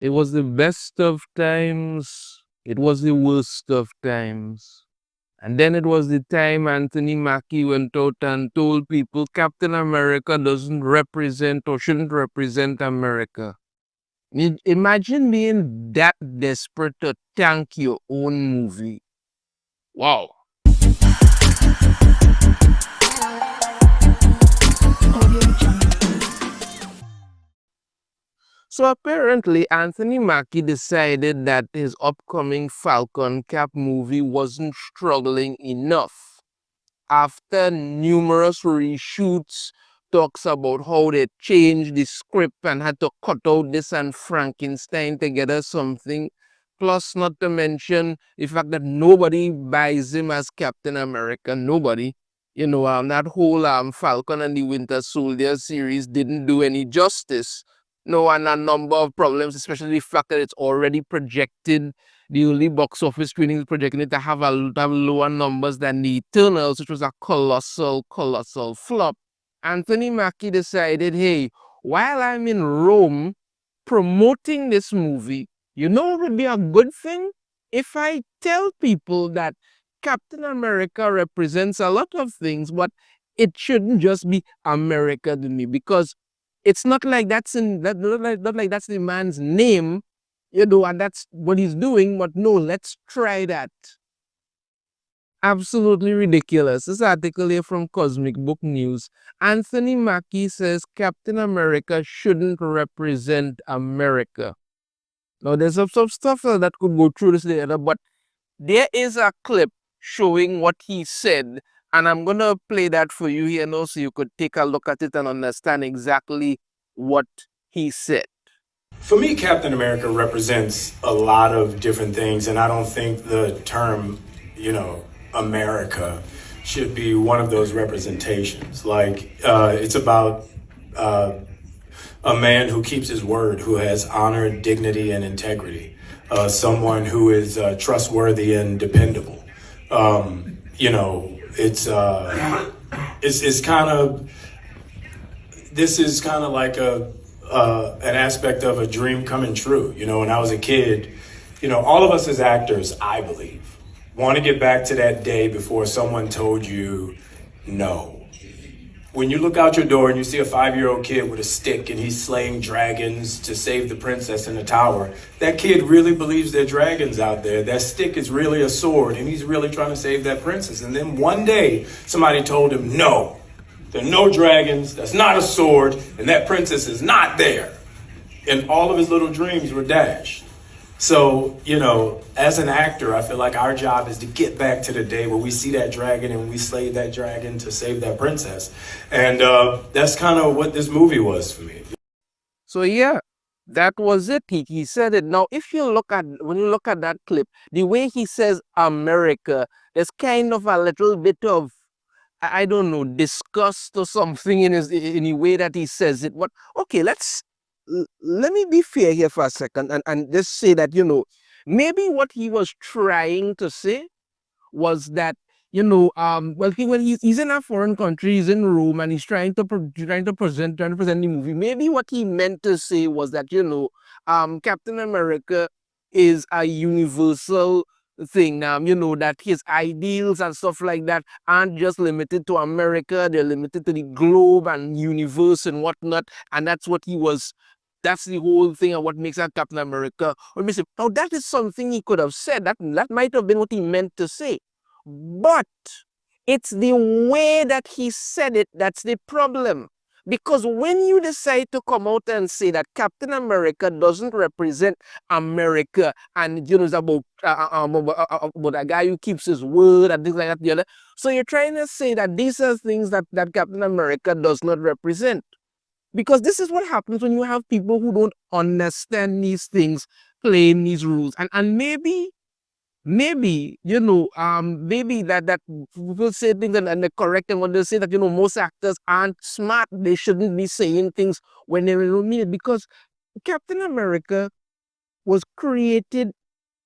It was the best of times. It was the worst of times. And then it was the time Anthony Mackie went out and told people Captain America doesn't represent or shouldn't represent America. Imagine being that desperate to tank your own movie. Wow. So apparently, Anthony Mackie decided that his upcoming Falcon Cap movie wasn't struggling enough. After numerous reshoots, talks about how they changed the script and had to cut out this and Frankenstein together something. Plus, not to mention the fact that nobody buys him as Captain America. Nobody. That whole Falcon and the Winter Soldier series didn't do any justice. No, and a number of problems, especially the fact that it's already projected. The only box office screening is projecting it to have lower numbers than the Eternals, which was a colossal flop. Anthony Mackie decided, hey, while I'm in Rome promoting this movie, it would be a good thing if I tell people that Captain America represents a lot of things, but it shouldn't just be America to me, because it's not like that's not like that's the man's name, and that's what he's doing. But no, let's try that. Absolutely ridiculous. This article here from Cosmic Book News. Anthony Mackie says Captain America shouldn't represent America. Now, there's some stuff that could go through this later, but there is a clip showing what he said, and I'm going to play that for you here now so you could take a look at it and understand exactly what he said. For me, Captain America represents a lot of different things, and I don't think the term, America should be one of those representations. Like, it's about a man who keeps his word, who has honor, dignity, and integrity. Someone who is trustworthy and dependable. It's kind of, this is kind of like an aspect of a dream coming true. When I was a kid, all of us as actors, I believe, want to get back to that day before someone told you no. When you look out your door and you see a 5-year-old kid with a stick and he's slaying dragons to save the princess in the tower, that kid really believes there are dragons out there. That stick is really a sword and he's really trying to save that princess. And then one day somebody told him, no, there are no dragons, that's not a sword, and that princess is not there. And all of his little dreams were dashed. So, as an actor, I feel like our job is to get back to the day where we see that dragon and we slay that dragon to save that princess. And that's kind of what this movie was for me. So yeah, that was it. He said it. Now, when you look at that clip, the way he says America, there's kind of a little bit of, I don't know, disgust or something in the way that he says it. But okay, let me be fair here for a second and just say that, maybe what he was trying to say was that, when he's in a foreign country, he's in Rome, and he's trying to present the movie. Maybe what he meant to say was that, Captain America is a universal thing. That his ideals and stuff like that aren't just limited to America; they're limited to the globe and universe and whatnot. And that's what he was. That's the whole thing of what makes a Captain America. Now that is something he could have said. That might have been what he meant to say. But it's the way that he said it that's the problem. Because when you decide to come out and say that Captain America doesn't represent America, and it's about a guy who keeps his word and things like that, the other. So you're trying to say that these are things that Captain America does not represent. Because this is what happens when you have people who don't understand these things, playing these rules. And maybe maybe that people say things and they're correct, and when they say that most actors aren't smart, they shouldn't be saying things when they don't mean it, because Captain America was created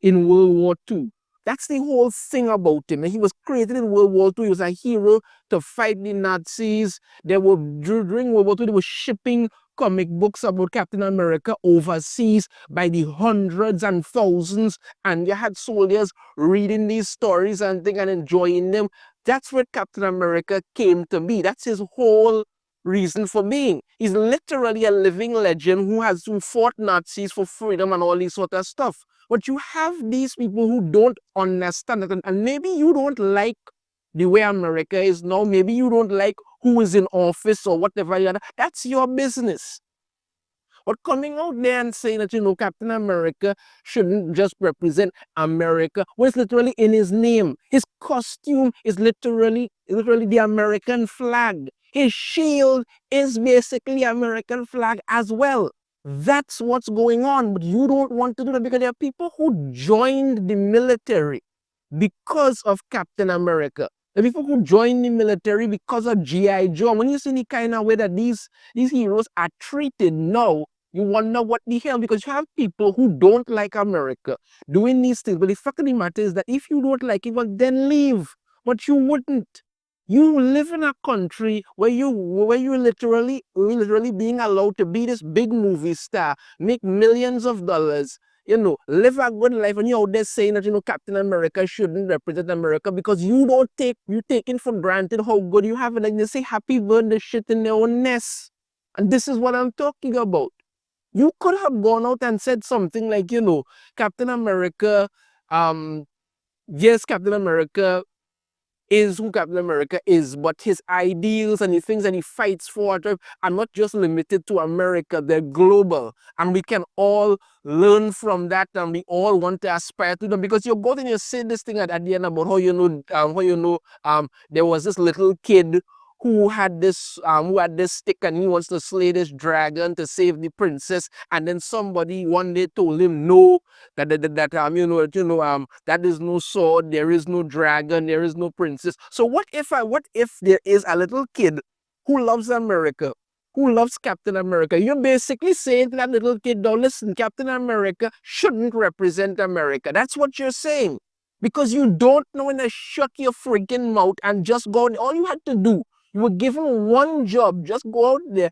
in World War II. That's the whole thing about him. He was created in World War II. He was a hero to fight the Nazis. During World War II, they were shipping comic books about Captain America overseas by the hundreds and thousands, and you had soldiers reading these stories and things and enjoying them. That's where Captain America came to be. That's his whole reason for being. He's literally a living legend who fought Nazis for freedom and all this sort of stuff. But you have these people who don't understand it, and maybe you don't like the way America is now. Maybe you don't like who is in office or whatever. That's your business. But coming out there and saying that, Captain America shouldn't just represent America, well, it's literally in his name. His costume is literally the American flag. His shield is basically American flag as well. That's what's going on. But you don't want to do that because there are people who joined the military because of Captain America. The people who join the military because of G.I. Joe. When you see the kind of way that these heroes are treated now, you wonder what the hell, because you have people who don't like America doing these things. But the fact of the matter is that if you don't like it, well, then leave. But you wouldn't. You live in a country where you're literally being allowed to be this big movie star, make millions of dollars, live a good life, and you're out there saying that, Captain America shouldn't represent America because you're taking for granted how good you have it. And they say happy birthday shit in their own nest. And this is what I'm talking about. You could have gone out and said something like, Captain America, yes, Captain America is who Captain America is, but his ideals and the things that he fights for are not just limited to America, they're global. And we can all learn from that, and we all want to aspire to them. Because you go and you say this thing at the end about how there was this little kid who had this stick, and he wants to slay this dragon to save the princess, and then somebody one day told him no, that is no sword, there is no dragon, there is no princess. So what if there is a little kid who loves America, who loves Captain America? You're basically saying to that little kid, now listen, Captain America shouldn't represent America. That's what you're saying. Because you don't know when to shut your freaking mouth and just go. All you had to do, you were given one job. Just go out there,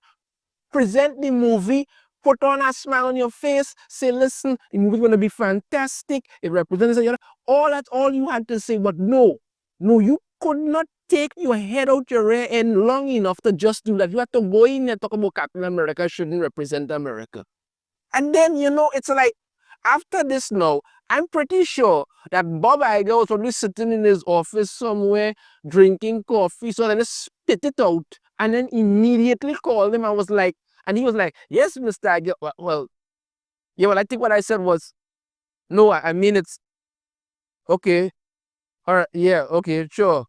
present the movie, put on a smile on your face, say, listen, the movie's going to be fantastic. It represents all you had to say. But no, you could not take your head out your rear end long enough to just do that. You had to go in and talk about Captain America shouldn't represent America. And then, it's like, after this now, I'm pretty sure that Bob Iger was probably sitting in his office somewhere drinking coffee. So then he spit it out and then immediately called him and he was like, yes, Mr. Iger. Well, I think what I said was, no, I mean, it's okay. All right. Yeah. Okay. Sure.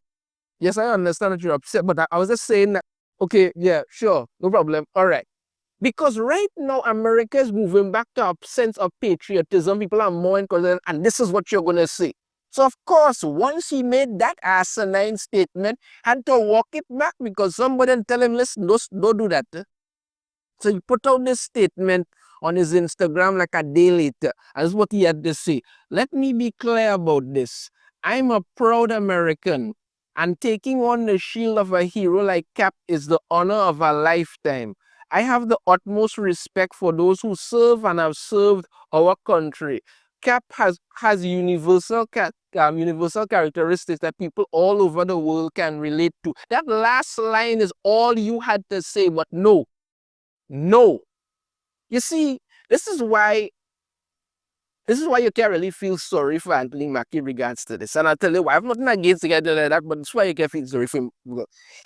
Yes, I understand that you're upset, but I was just saying that, okay. Yeah. Sure. No problem. All right. Because right now, America is moving back to a sense of patriotism. People are more encouraged, and this is what you're going to see. So, of course, once he made that asinine statement, had to walk it back because somebody tell him, listen, don't do that. So he put out this statement on his Instagram like a day later. And this is what he had to say. Let me be clear about this. I'm a proud American, and taking on the shield of a hero like Cap is the honor of a lifetime. I have the utmost respect for those who serve and have served our country. Cap has universal characteristics that people all over the world can relate to. That last line is all you had to say, but no. You see, this is why you can't really feel sorry for Anthony Mackie in regards to this. And I'll tell you why. I have nothing against the guy like that, but that's why you can't feel sorry for him.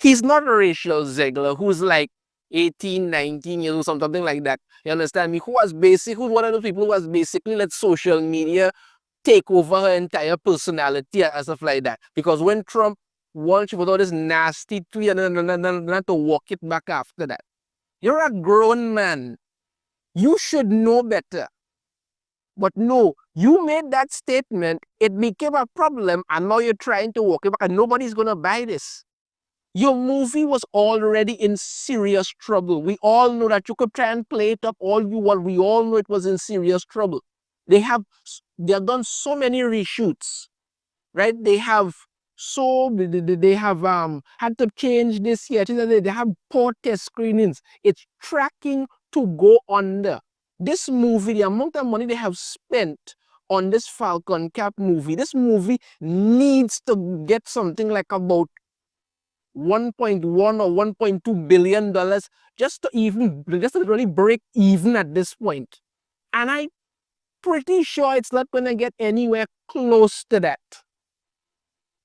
He's not a Rachel Zegler who's like 18, 19 years old, something like that. You understand me? Who's one of those people who has basically let social media take over her entire personality and stuff like that. Because when Trump won, she put all this nasty tweet and then to walk it back after that. You're a grown man. You should know better. But no, you made that statement, it became a problem, and now you're trying to walk it back, and nobody's going to buy this. Your movie was already in serious trouble. We all know that. You could try and play it up all you want. We all know it was in serious trouble. They have done so many reshoots, right? They have had to change this here. They have poor test screenings. It's tracking to go under. This movie, the amount of money they have spent on this Falcon Cap movie, this movie needs to get something like about 1.1 or 1.2 billion dollars just to really break even at this point. And I'm pretty sure it's not going to get anywhere close to that.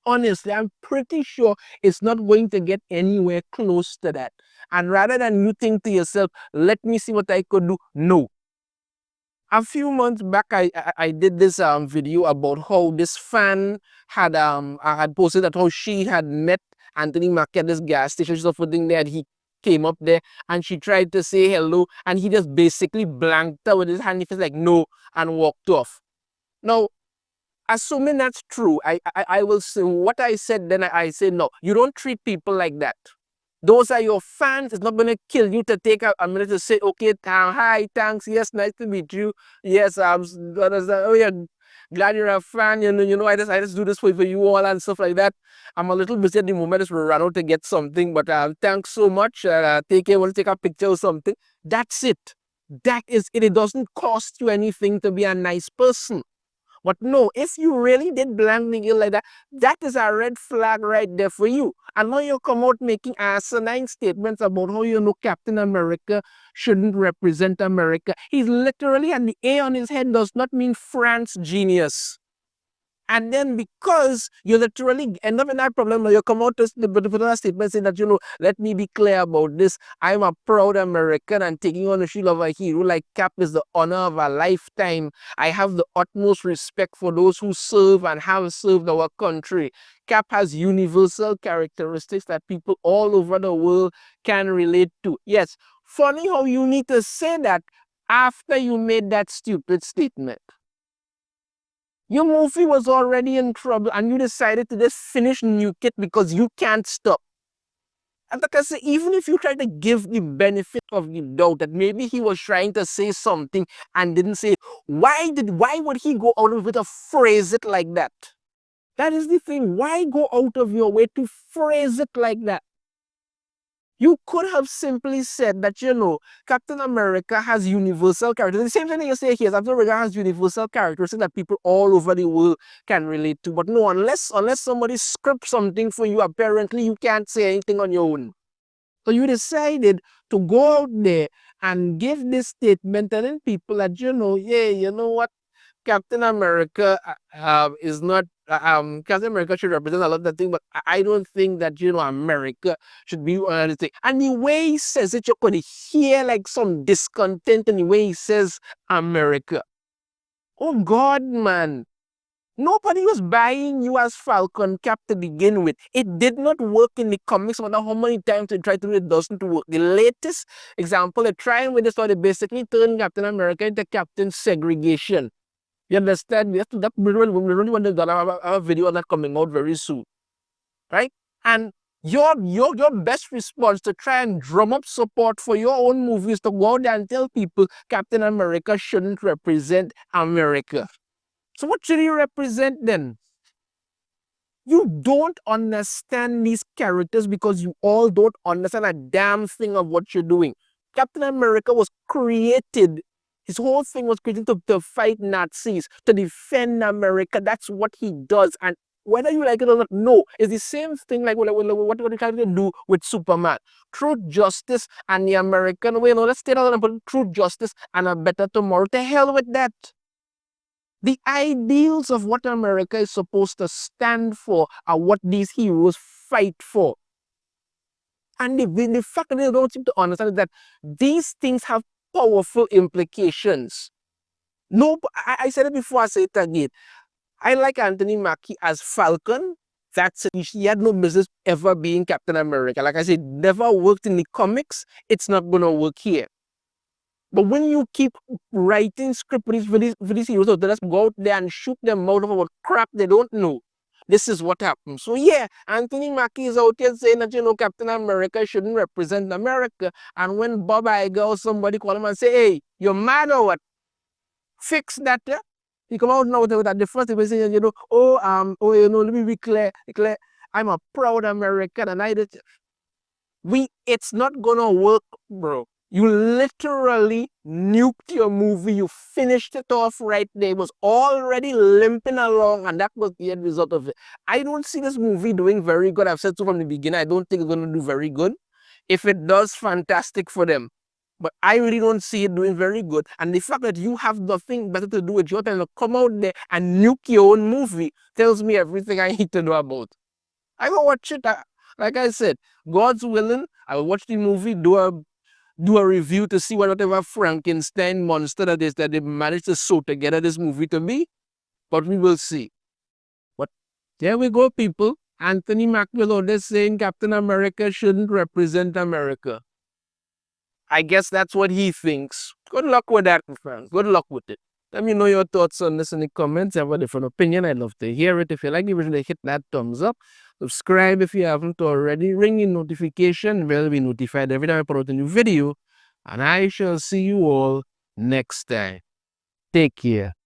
Honestly, I'm pretty sure it's not going to get anywhere close to that. And rather than you think to yourself, let me see what I could do, no. A few months back, I did this video about how this fan had posted that how she had met Anthony Mackie at this gas station. She's putting there, and he came up there, and she tried to say hello, and he just basically blanked her with his hand. He was like, no, and walked off. Now, assuming that's true, I will say what I said then. I say no. You don't treat people like that. Those are your fans. It's not going to kill you to take a minute to say, okay, hi, thanks, yes, nice to meet you. Yes, oh yeah, glad you're a fan. I just do this for you all and stuff like that. I'm a little busy at the moment. I just run out to get something, but thanks so much. Take care. Want to take a picture or something? That's it. That is it. It doesn't cost you anything to be a nice person. But no, if you really did blank nigga like that, that is a red flag right there for you. And now you come out making asinine statements about how Captain America shouldn't represent America. He's literally, and the A on his head does not mean France genius. And then because you literally end up in that problem, you come out to the statement saying that, let me be clear about this. I'm a proud American and taking on the shield of a hero like Cap is the honor of a lifetime. I have the utmost respect for those who serve and have served our country. Cap has universal characteristics that people all over the world can relate to. Yes, funny how you need to say that after you made that stupid statement. Your movie was already in trouble and you decided to just finish NUKED because you can't stop. And like I say, even if you try to give the benefit of the doubt that maybe he was trying to say something and didn't say it, why would he go out of it to phrase it like that? That is the thing. Why go out of your way to phrase it like that? You could have simply said that, Captain America has universal characteristics. The same thing you say here, Captain America has universal characteristics that people all over the world can relate to. But no, unless somebody scripts something for you, apparently you can't say anything on your own. So you decided to go out there and give this statement telling people that, yeah, you know what? Captain America is not Captain America should represent a lot of that thing, but I don't think that America should be anything. And the way he says it, you could hear like some discontent in the way he says America. Oh God, man. Nobody was buying you as Falcon Cap to begin with. It did not work in the comics. No matter how many times they tried to do it, doesn't work. The latest example they tried with this, they basically turned Captain America into Captain Segregation. You understand? We really want to have a video on that coming out very soon. Right? And your best response to try and drum up support for your own movies to go out there and tell people Captain America shouldn't represent America. So what should he represent then? You don't understand these characters because you all don't understand a damn thing of what you're doing. Captain America was created. His whole thing was created to fight Nazis, to defend America. That's what he does. And whether you like it or not, no, it's the same thing like what they're trying to do with Superman. Truth, justice, and the American way. Let's stay down and put truth, justice, and a better tomorrow. To hell with that. The ideals of what America is supposed to stand for are what these heroes fight for. And the fact that they don't seem to understand is that these things have powerful implications. No, I said it before, I say it again. I like Anthony Mackie as Falcon. That's it. He had no business ever being Captain America. Like I said, never worked in the comics. It's not going to work here. But when you keep writing script for these heroes, they just go out there and shoot them out of what crap they don't know. This is what happens. So yeah, Anthony Mackie is out here saying that, Captain America shouldn't represent America. And when Bob Iger or somebody call him and say, hey, you're mad or what? Fix that, yeah? He come out now with that. The first thing he say, let me be clear. I'm a proud American and it's not gonna work, bro. You literally nuked your movie. You finished it off right there. It was already limping along, and that was the end result of it. I don't see this movie doing very good. I've said so from the beginning. I don't think it's going to do very good. If it does, fantastic for them. But I really don't see it doing very good. And the fact that you have nothing better to do with your time to come out there and nuke your own movie tells me everything I need to know about. I will watch it. Like I said, God's willing, I will watch the movie, do a review to see whatever Frankenstein monster that is that they managed to sew together this movie to be. But we will see. But there we go, people. Anthony Mackie was always saying Captain America shouldn't represent America. I guess that's what he thinks. Good luck with that, my friends. Good luck with it. Let me know your thoughts on this in the comments. If you have a different opinion, I'd love to hear it. If you like the video, hit that thumbs up. Subscribe if you haven't already. Ring the notification bell to be notified every time I put out a new video. And I shall see you all next time. Take care.